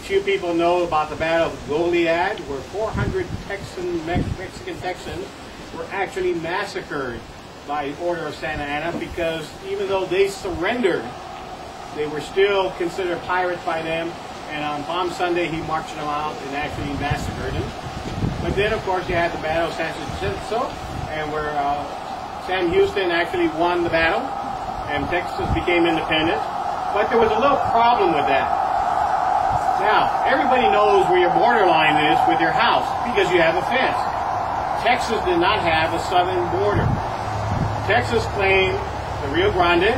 few people know about the Battle of Goliad, where 400 Mexican Texans were actually massacred by order of Santa Anna, because even though they surrendered, they were still considered pirates by them, and on Palm Sunday he marched them out and actually massacred them. But then, of course, you had the Battle of San Jacinto, and where Sam Houston actually won the battle, and Texas became independent. But there was a little problem with that. Now, everybody knows where your borderline is with your house, because you have a fence. Texas did not have a southern border. Texas claimed the Rio Grande.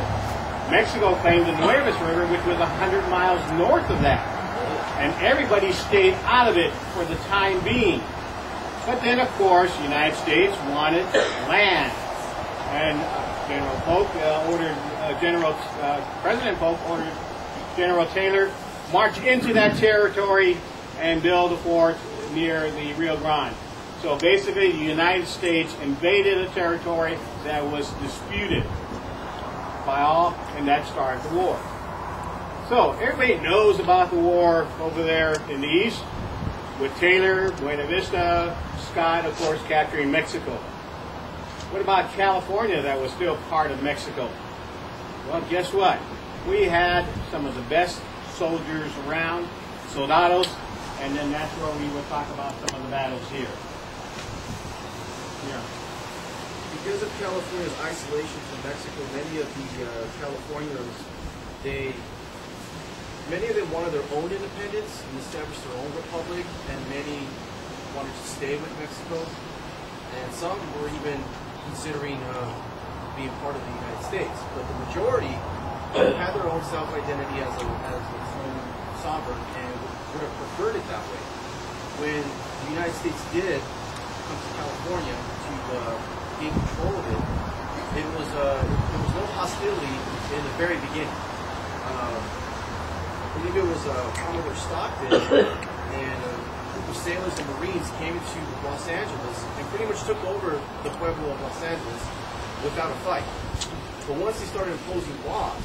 Mexico claimed the Nueces River, which was 100 miles north of that. And everybody stayed out of it for the time being. But then, of course, the United States wanted land. And General Polk President Polk ordered General Taylor march into that territory and build a fort near the Rio Grande. So basically, the United States invaded a territory that was disputed by all, and that started the war. So everybody knows about the war over there in the east, with Taylor, Buena Vista, Scott, of course, capturing Mexico. What about California, that was still part of Mexico? Well, guess what? We had some of the best soldiers around, soldados, and then that's where we will talk about some of the battles here. Yeah. Because of California's isolation from Mexico, many of the Californians, many of them wanted their own independence and established their own republic, and many wanted to stay with Mexico, and some were even considering being part of the United States. But the majority had their own self-identity as its own sovereign and would have preferred it that way. When the United States did come to California to gain control of it, there was no hostility in the very beginning. I believe it was Commodore Stockton and a group of sailors and Marines came to Los Angeles and pretty much took over the pueblo of Los Angeles without a fight. But once they started imposing laws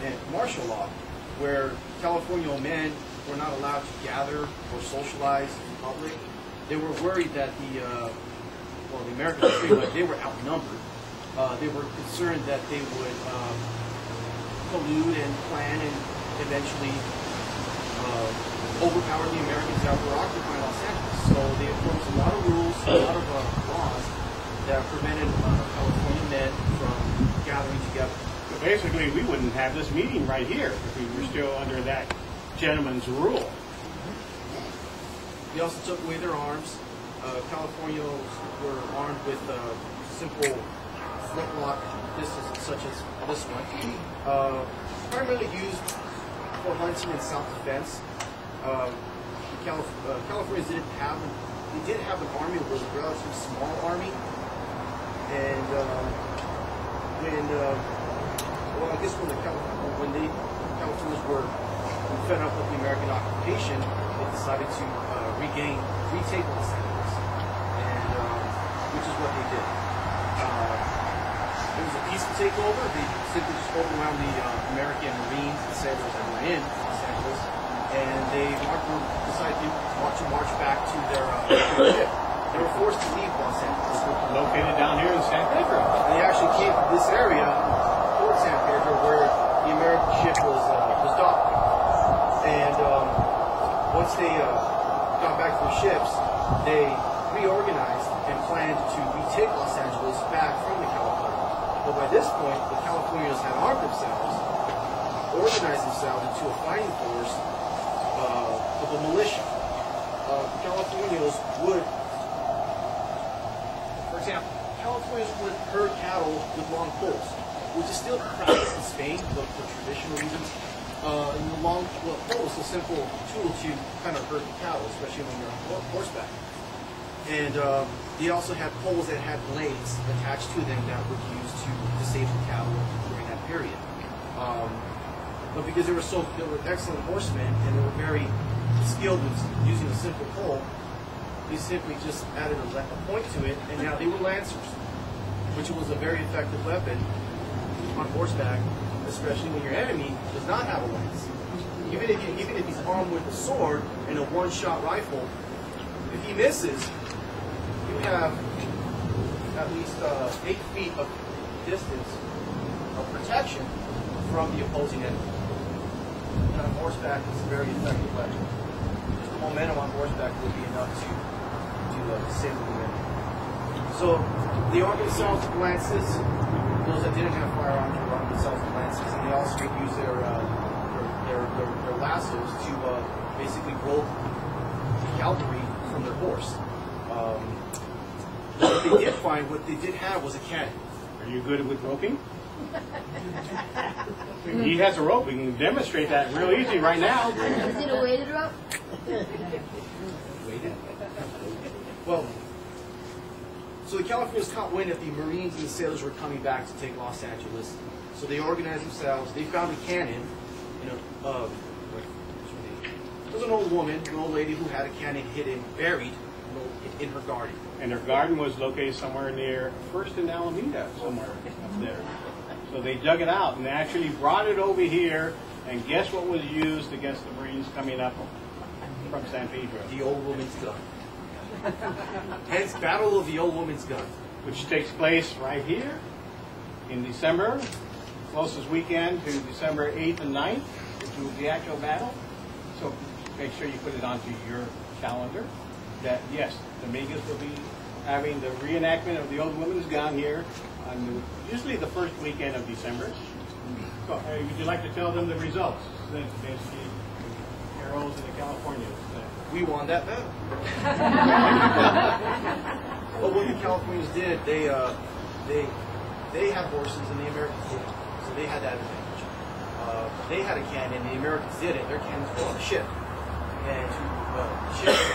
and martial law, where California men were not allowed to gather or socialize in public, they were worried that the Americans felt like they were outnumbered. They were concerned that they would collude and plan and eventually overpower the Americans that were occupying Los Angeles. So they imposed a lot of rules, a lot of laws that prevented California men from gathering together. So basically, we wouldn't have this meeting right here if we were still under that gentleman's rule. They also took away their arms. Californians were armed with simple flintlock pistols such as this one, primarily used for hunting and self-defense. Californians did have an army, it was a relatively small army, and when the Californians were fed up with the American occupation, they decided to retake Los Angeles, and which is what they did. It was a peaceful takeover. They simply just overwhelmed the American Marines and sailors that were in Los Angeles, and they decided to march back to their ship. They were forced to leave Los Angeles. Located down here in San Pedro. And they actually came to this area, Fort San Pedro, where the American ship was docked. And once they got back to their ships, they reorganized and planned to retake Los Angeles back from the Californians. But by this point, the Californians had armed themselves, organized themselves into a fighting force of a militia. Californians would, for example, Californians would herd cattle with long poles, which is still practiced in Spain, but for traditional reasons. And the long pole is a simple tool to kind of herd the cattle, especially when you're on horseback. And they also had poles that had blades attached to them that were used to disable cattle during that period. But because they were excellent horsemen and they were very skilled with using a simple pole, they simply just added a point to it, and now they were lancers, which was a very effective weapon on horseback, especially when your enemy does not have a lance. even if he's armed with a sword and a one-shot rifle, if he misses, you have at least 8 feet of distance of protection from the opposing enemy. And on horseback, it's a very effective weapon. Just the momentum on horseback will be enough to disable the enemy. So they arm themselves with lances. Those that didn't have firearms would arm themselves with lances, and they also would use their lassos to basically rope the cavalry from their horse. What they did have was a cannon. Are you good with roping? He has a rope. We can demonstrate that real easy right now. Is it a weighted rope? Weighted? Well, so the Californians caught wind that the Marines and the sailors were coming back to take Los Angeles. So they organized themselves. They found a cannon. There was an old woman, an old lady who had a cannon hidden, buried in her garden. And her garden was located somewhere near First and Alameda, somewhere up there. So they dug it out and actually brought it over here. And guess what was used against the Marines coming up from San Pedro? The old woman's gun. Hence, Battle of the Old Woman's Gun. Which takes place right here in December, closest weekend to December 8th and 9th, which was the actual battle. So make sure you put it onto your calendar that, yes, Dominguez will be having the reenactment of the Old Woman's Gun here on usually the first weekend of December. So, would you like to tell them the results? Basically, the heroes in the Californians. We won that battle. But what the Californians did, they had horses and the Americans didn't, so they had that advantage. They had a cannon, the Americans didn't. Their cannons were on the ship, and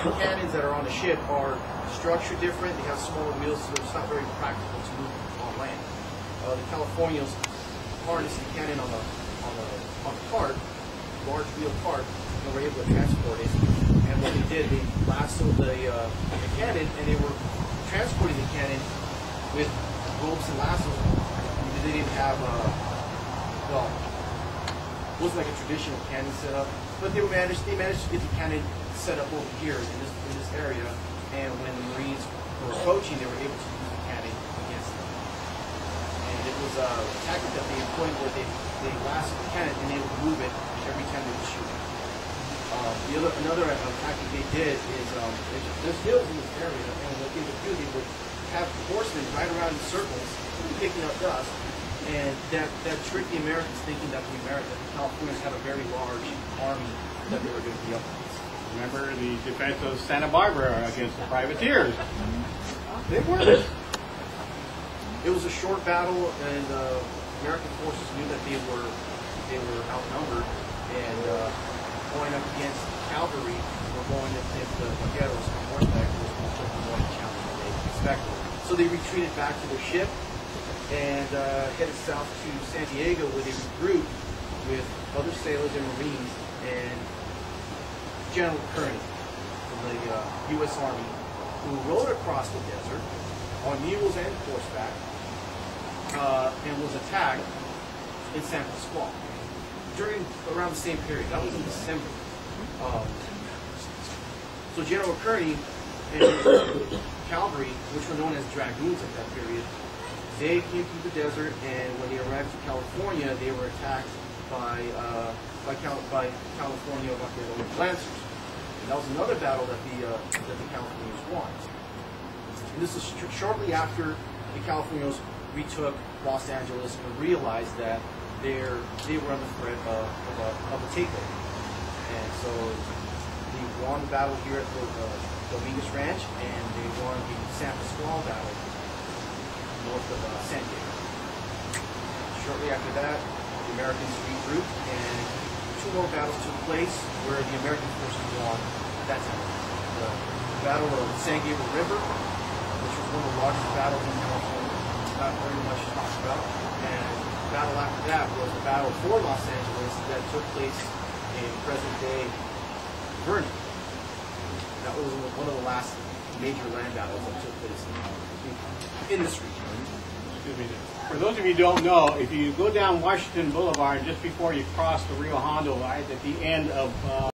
the cannons that are on the ship are structured different. They have smaller wheels, so it's not very practical to move on land. The Californians harnessed the cannon on a cart, large wheel cart, and were able to transport it. And what they did, they lassoed the cannon, and they were transporting the cannon with ropes and lassos. They didn't have, well, it wasn't like a traditional cannon setup, but they managed to get the cannon set up over here in this area. And when the Marines were approaching, they were able to use the cannon against them. And it was a tactic that they employed where they lassoed the cannon and they would move it every time they would shoot. Another tactic they did is there's hills in this area, and what they would do, they would have horsemen ride around in circles, picking up dust, and that tricked the Americans thinking that the Californians had a very large army that they were going to be up against. Remember the defense of Santa Barbara against the privateers? They were. It was a short battle, and American forces knew that they were outnumbered, and going up against cavalry, or going against the Conquistadors on horseback, was more challenge than they expected. So they retreated back to their ship and headed south to San Diego, where they regrouped with other sailors and Marines and General Kearney from the U.S. Army, who rode across the desert on mules and horseback and was attacked in San Pasqual around the same period. That was in December. So General Kearney and cavalry, which were known as dragoons at that period, they came through the desert, and when they arrived in California, they were attacked by California Lancers. And that was another battle that the Californians won. And this was shortly after the Californians retook Los Angeles and realized that they were under threat of a takeover. And so they won the battle here at the Dominguez Ranch, and they won the San Pasqual battle north of San Diego. Shortly after that, the Americans regrouped, and 2 more battles took place where the American forces won at that time. The Battle of the San Gabriel River, which was one of the largest battles in California, not very much talked about. And the battle after that was the battle for Los Angeles that took place in present-day Vernon. That was one of the last major land battles that took place in this region. excuse me. For those of you who don't know, if you go down Washington Boulevard just before you cross the Rio Hondo, right at the end of